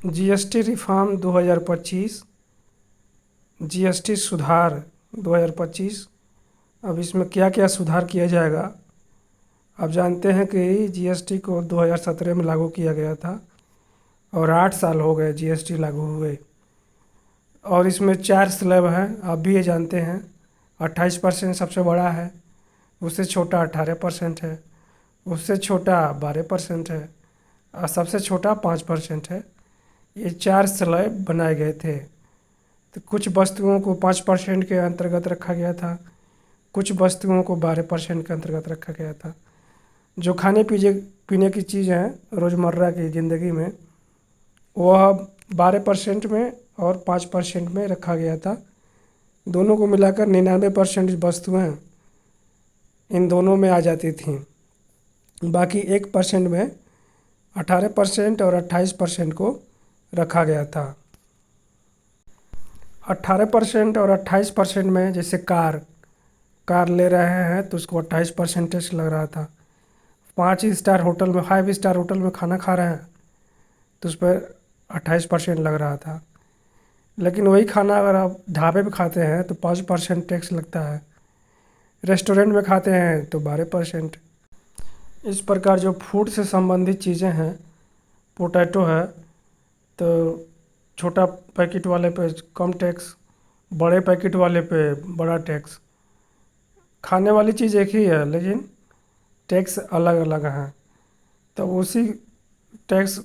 GST reform 2025, GST सुधार 2025। अब इसमें क्या क्या सुधार किया जाएगा। आप जानते हैं कि जीएसटी को 2017 में लागू किया गया था और 8 साल हो गए जीएसटी लागू हुए। और इसमें 4 स्लैब हैं, आप भी ये जानते हैं। 28% सबसे बड़ा है, उससे छोटा 18% है, उससे छोटा 12% है और सबसे छोटा 5% है। ये 4 स्लैब बनाए गए थे। तो कुछ वस्तुओं को 5% के अंतर्गत रखा गया था, कुछ वस्तुओं को 12% के अंतर्गत रखा गया था। जो खाने पीने पीने की चीज़ हैं रोज़मर्रा की ज़िंदगी में, वह 12% में और 5% में रखा गया था। दोनों को मिलाकर 99% वस्तुएँ इन दोनों में आ जाती थीं। बाकी 1% में 18% और 28% को रखा गया था। 18% और 28% में जैसे कार ले रहे हैं तो उसको 28% टैक्स लग रहा था। 5 स्टार होटल में, 5 स्टार होटल में खाना खा रहे हैं तो उस पर 28% लग रहा था। लेकिन वही खाना अगर आप ढाबे पे खाते हैं तो 5% टैक्स लगता है, रेस्टोरेंट में खाते हैं तो 12%। इस प्रकार जो फूड से संबंधित चीज़ें हैं, पोटैटो है तो छोटा पैकेट वाले पे कम टैक्स, बड़े पैकेट वाले पे बड़ा टैक्स। खाने वाली चीज़ एक ही है लेकिन टैक्स अलग अलग हैं। तो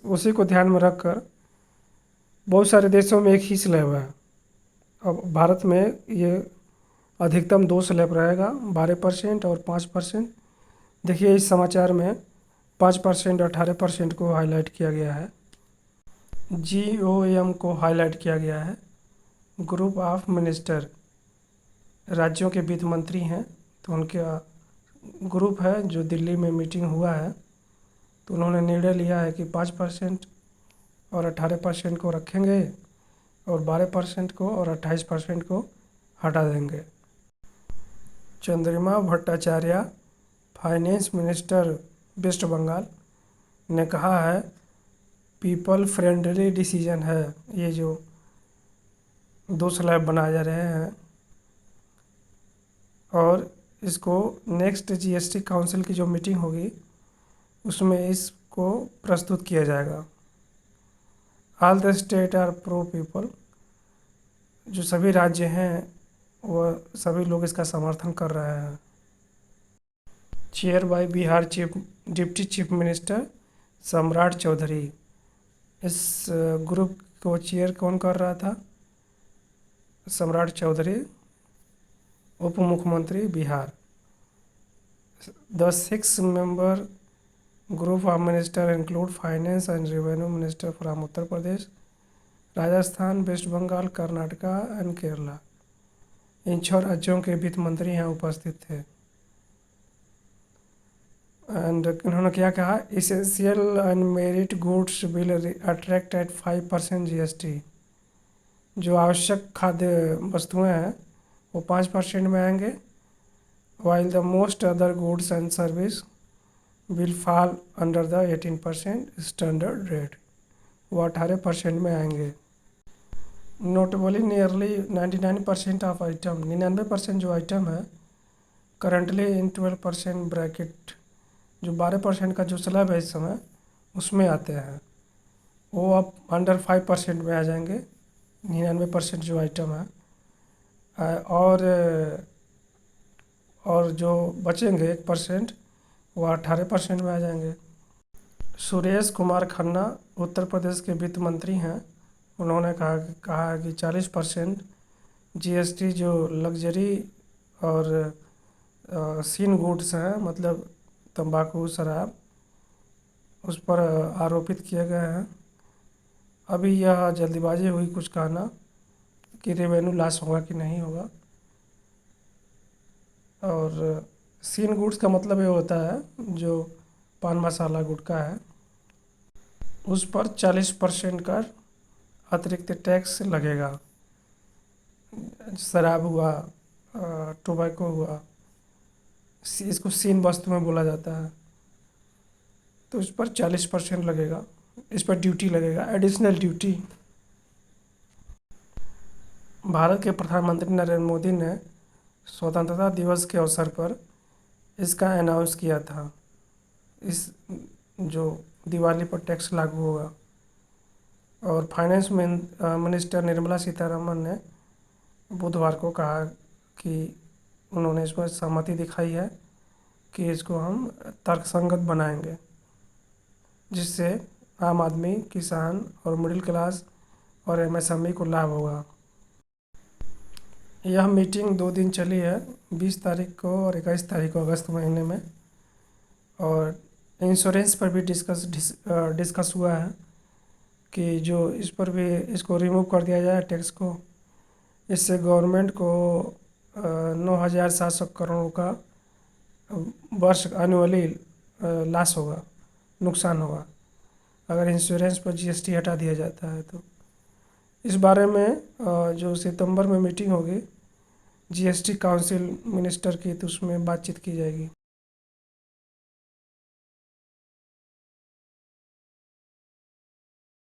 उसी को ध्यान में रखकर बहुत सारे देशों में एक ही स्लैब है। अब भारत में ये अधिकतम 2 स्लैब रहेगा, 12% और 5%। देखिए इस समाचार में 5% 18% को हाईलाइट किया गया है, GOM को हाईलाइट किया गया है। ग्रुप ऑफ मिनिस्टर, राज्यों के वित्त मंत्री हैं तो उनका ग्रुप है जो दिल्ली में मीटिंग हुआ है, तो उन्होंने निर्णय लिया है कि 5% और 18% को रखेंगे और 12% को और 28% को हटा देंगे। Chandrima Bhattacharya, finance minister West Bengal, ने कहा है पीपल फ्रेंडली डिसीजन है ये जो 2 स्लैब बनाए जा रहे हैं। और इसको नेक्स्ट जीएसटी काउंसिल की जो मीटिंग होगी उसमें इसको प्रस्तुत किया जाएगा। All the state are pro people, जो सभी राज्य हैं वह सभी लोग इसका समर्थन कर रहे हैं। Chair by Bihar deputy chief minister सम्राट चौधरी। इस ग्रुप को चेयर कौन कर रहा था? सम्राट चौधरी, उप मुख्यमंत्री Bihar. The 6 member group of minister include finance and revenue minister from Uttar Pradesh, Rajasthan, West Bengal, Karnataka and Kerala. इन 6 राज्यों के वित्त मंत्री यहाँ उपस्थित थे। एंड उन्होंने क्या कहा, essential and merit goods will attract at 5% GST. जो आवश्यक खाद्य वस्तुएं हैं वो 5% में आएंगे, while the most other goods and service will fall under the 18% standard rate, वो 18% में आएंगे। नोटेबली नियरली 99% ऑफ आइटम, 99% जो आइटम है करंटली इन 12% ब्रैकेट, जो 12% का जो स्लैब है इस समय उसमें आते हैं, वो अब अंडर 5% में आ जाएंगे। 99% जो आइटम है और जो बचेंगे 1% वो 18% में आ जाएंगे। सुरेश कुमार खन्ना उत्तर प्रदेश के वित्त मंत्री हैं, उन्होंने कहा कि 40% जीएसटी जो लग्जरी और सीन गुड्स हैं, मतलब तंबाकू, शराब, उस पर आरोपित किए गए हैं। अभी यह जल्दीबाजी हुई कुछ कहना कि रेवेन्यू लॉस होगा कि नहीं होगा। और सीन गुड्स का मतलब ये होता है जो पान मसाला गुटखा है उस पर 40% का अतिरिक्त टैक्स लगेगा। शराब हुआ, टोबैको हुआ, इसको सीन वस्तु में बोला जाता है, तो उस पर 40% लगेगा। इस पर ड्यूटी लगेगा, एडिशनल ड्यूटी। भारत के प्रधानमंत्री नरेंद्र मोदी ने स्वतंत्रता दिवस के अवसर पर इसका अनाउंस किया था। इस जो दिवाली पर टैक्स लागू होगा, और फाइनेंस मिनिस्टर निर्मला सीतारमण ने बुधवार को कहा कि उन्होंने इस पर सहमति दिखाई है कि इसको हम तर्कसंगत बनाएंगे, जिससे आम आदमी, किसान और मिडिल क्लास और एमएसएमई को लाभ होगा। यह मीटिंग 2 दिन चली है, 20 तारीख को और 21 तारीख को अगस्त महीने में, और इंश्योरेंस पर भी डिस्कस हुआ है कि जो इस पर भी इसको रिमूव कर दिया जाए टैक्स को। इससे गवर्नमेंट को 9,700 करोड़ का वर्ष एनुअली लॉस होगा, नुकसान होगा, अगर इंश्योरेंस पर जीएसटी हटा दिया जाता है तो। इस बारे में जो सितंबर में मीटिंग होगी जीएसटी काउंसिल मिनिस्टर की, तो उसमें बातचीत की जाएगी।